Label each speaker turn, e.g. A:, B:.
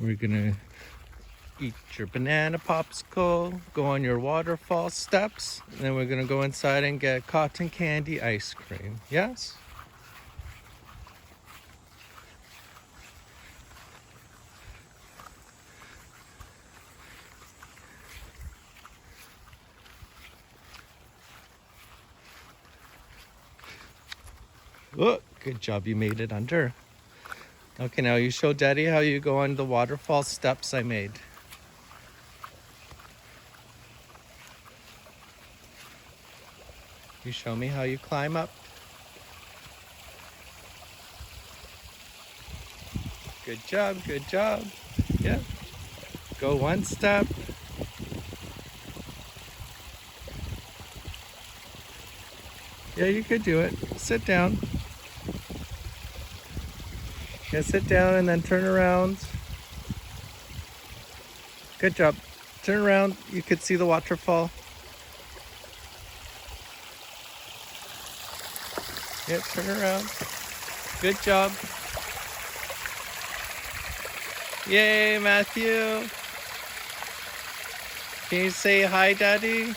A: We're gonna eat your banana popsicle, go on your waterfall steps, and then we're gonna go inside and get cotton candy ice cream. Yes? Oh, good job, you made it under. Okay, now you show Daddy how you go on the waterfall steps I made. You show me how you climb up. Good job, good job. Yeah. Go one step. Yeah, you could do it. Sit down. Yeah, sit down and then turn around. Good job. Turn around. You could see the waterfall. Yeah, turn around. Good job. Yay, Matthew. Can you say hi, Daddy?